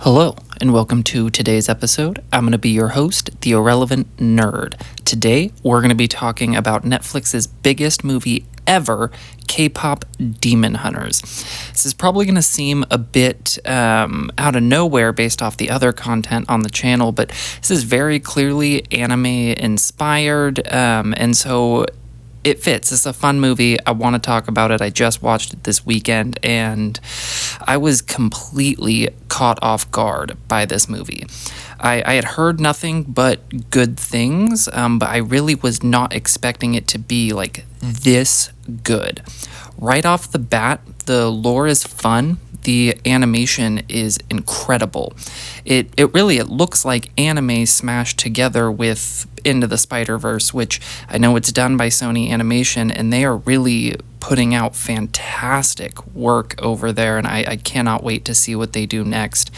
Hello, and welcome to today's episode. I'm going to be your host, the Irrelevant Nerd. Today, we're going to be talking about Netflix's biggest movie ever, K-Pop Demon Hunters. This is probably going to seem a bit out of nowhere based off the other content on the channel, but this is very clearly anime-inspired, and so it fits. It's a fun movie. I want to talk about it. I just watched it this weekend, and I was completely caught off guard by this movie. I had heard nothing but good things, but I really was not expecting it to be like this good. Right off the bat, the lore is fun. The animation is incredible. It looks like anime smashed together with Into the Spider-Verse, which I know it's done by Sony Animation, and they are really putting out fantastic work over there, and I cannot wait to see what they do next.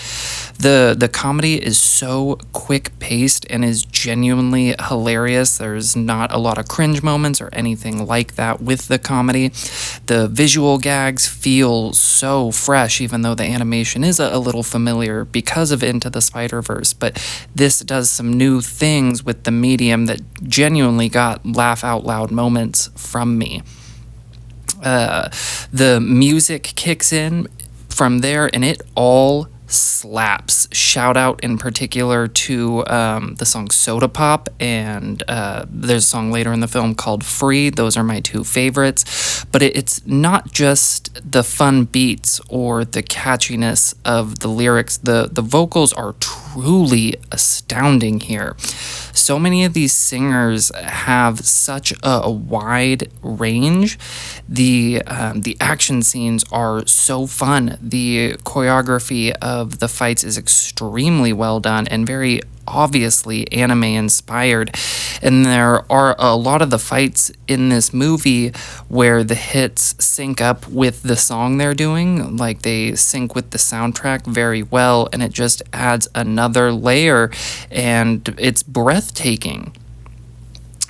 The comedy is so quick-paced and is genuinely hilarious. There's not a lot of cringe moments or anything like that with the comedy. The visual gags feel so fresh, even though the animation is a little familiar because of Into the Spider-Verse, but this does some new things with the medium that genuinely got laugh-out-loud moments from me. The music kicks in from there, and it all slaps. Shout out in particular to the song Soda Pop, and there's a song later in the film called Free. Those are my two favorites. But it's not just the fun beats or the catchiness of the lyrics. The vocals are truly astounding here. So many of these singers have such a wide range. The action scenes are so fun. The choreography of the fights is extremely well done and very obviously anime inspired, and there are a lot of the fights in this movie where the hits sync up with the song they're doing, like they sync with the soundtrack very well, and it just adds another layer, and it's breathtaking.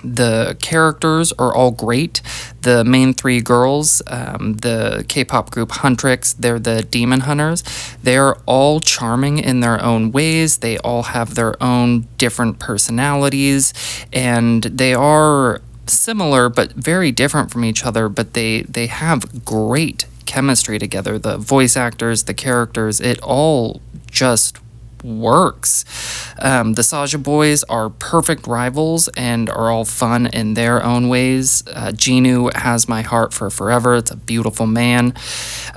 The characters are all great. The main three girls, the K-pop group Huntrix, they're the Demon Hunters. They're all charming in their own ways. They all have their own different personalities, and they are similar but very different from each other, but they have great chemistry together. The voice actors, the characters, it all just works. The Saja boys are perfect rivals and are all fun in their own ways. Jinu has my heart for forever. It's a beautiful man.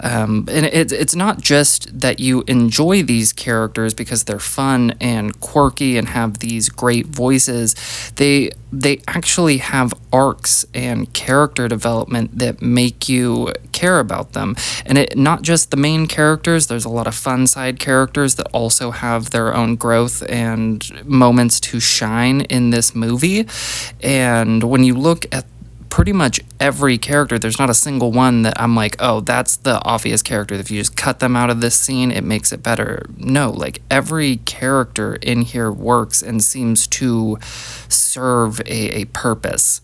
And it's not just that you enjoy these characters because they're fun and quirky and have these great voices. They actually have arcs and character development that make you care about them. And it not just the main characters, there's a lot of fun side characters that also have their own growth and moments to shine in this movie. And when you look at pretty much every character, there's not a single one that I'm like, oh, that's the obvious character. If you just cut them out of this scene, it makes it better. No, like every character in here works and seems to serve a purpose.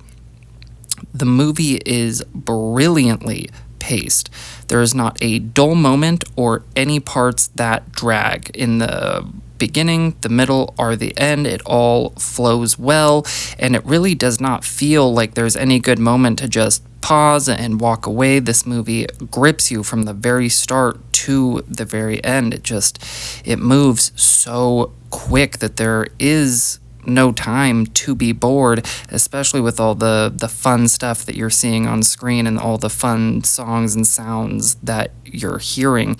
The movie is brilliantly paced. There is not a dull moment or any parts that drag. In the beginning, the middle, or the end, it all flows well, and it really does not feel like there's any good moment to just pause and walk away. This movie grips you from the very start to the very end. It moves so quick that there is no time to be bored, especially with all the fun stuff that you're seeing on screen and all the fun songs and sounds that you're hearing.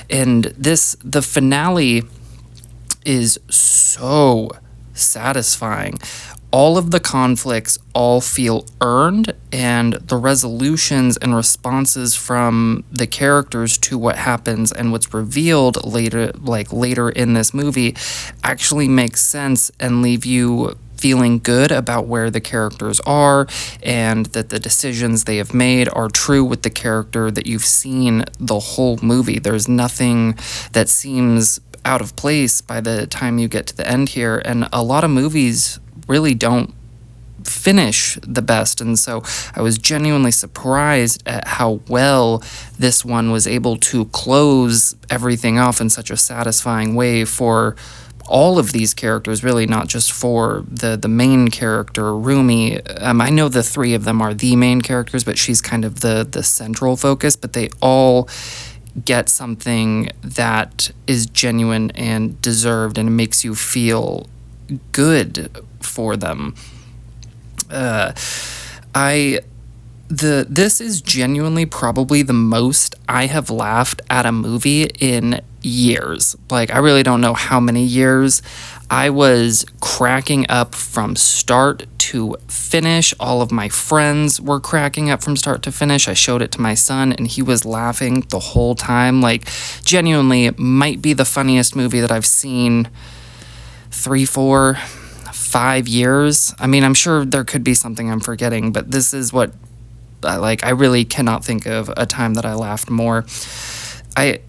And the finale is so satisfying. All of the conflicts all feel earned, and the resolutions and responses from the characters to what happens and what's revealed later in this movie actually makes sense and leave you feeling good about where the characters are and that the decisions they have made are true with the character that you've seen the whole movie. There's nothing that seems out of place by the time you get to the end here, and a lot of movies really don't finish the best. And so I was genuinely surprised at how well this one was able to close everything off in such a satisfying way for all of these characters, really, not just for the main character, Rumi. I know the three of them are the main characters, but she's kind of the central focus, but they all get something that is genuine and deserved, and it makes you feel good for them. This is genuinely probably the most I have laughed at a movie in years. Like, I really don't know how many years. I was cracking up from start to finish. All of my friends were cracking up from start to finish. I showed it to my son, and he was laughing the whole time. Like, genuinely, it might be the funniest movie that I've seen 3, 4, 5 years. I mean, I'm sure there could be something I'm forgetting, but this is what I really cannot think of a time that I laughed more. I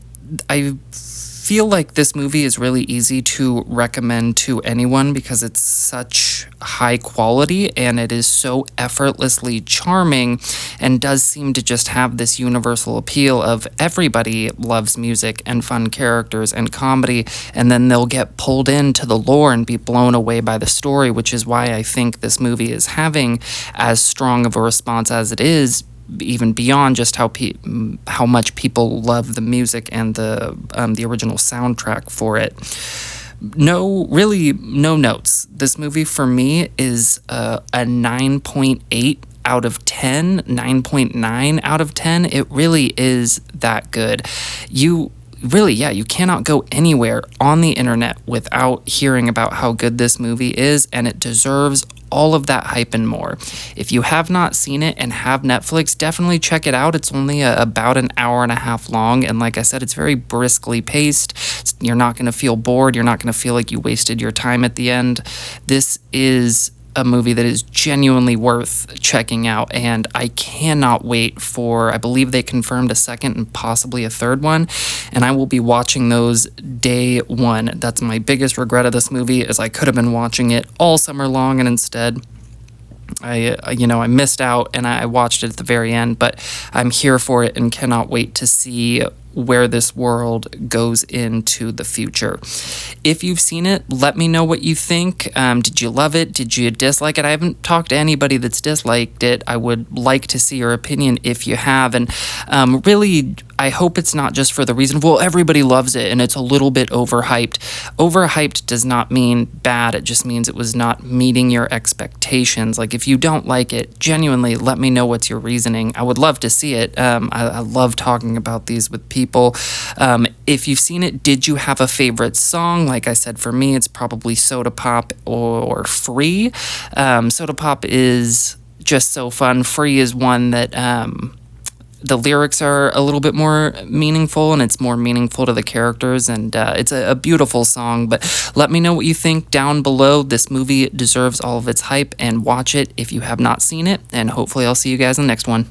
feel like this movie is really easy to recommend to anyone because it's such high quality and it is so effortlessly charming and does seem to just have this universal appeal of everybody loves music and fun characters and comedy, and then they'll get pulled into the lore and be blown away by the story, which is why I think this movie is having as strong of a response as it is, even beyond just how much people love the music and the original soundtrack for it. No notes. This movie for me is a 9.8 out of 10, 9.9 out of 10. It really is that good. You cannot go anywhere on the internet without hearing about how good this movie is, and it deserves all of that hype and more. If you have not seen it and have Netflix, definitely check it out. It's only about an hour and a half long, and like I said, it's very briskly paced. You're not going to feel bored. You're not going to feel like you wasted your time at the end. This is a movie that is genuinely worth checking out, and I cannot wait for, I believe they confirmed a second and possibly a third one, and I will be watching those day one. That's my biggest regret of this movie, is I could have been watching it all summer long, and instead I missed out and I watched it at the very end, but I'm here for it and cannot wait to see where this world goes into the future. If you've seen it, let me know what you think. Did you love it? Did you dislike it? I haven't talked to anybody that's disliked it. I would like to see your opinion if you have. And really, I hope it's not just for the reason of, well, everybody loves it and it's a little bit overhyped. Overhyped does not mean bad. It just means it was not meeting your expectations. Like, if you don't like it, genuinely let me know what's your reasoning. I would love to see it. I love talking about these with people. If you've seen it, did you have a favorite song? Like I said, for me, it's probably Soda Pop or Free. Soda Pop is just so fun. Free is one that the lyrics are a little bit more meaningful, and it's more meaningful to the characters, and it's a beautiful song. But let me know what you think down below. This movie deserves all of its hype, and watch it if you have not seen it, and hopefully I'll see you guys in the next one.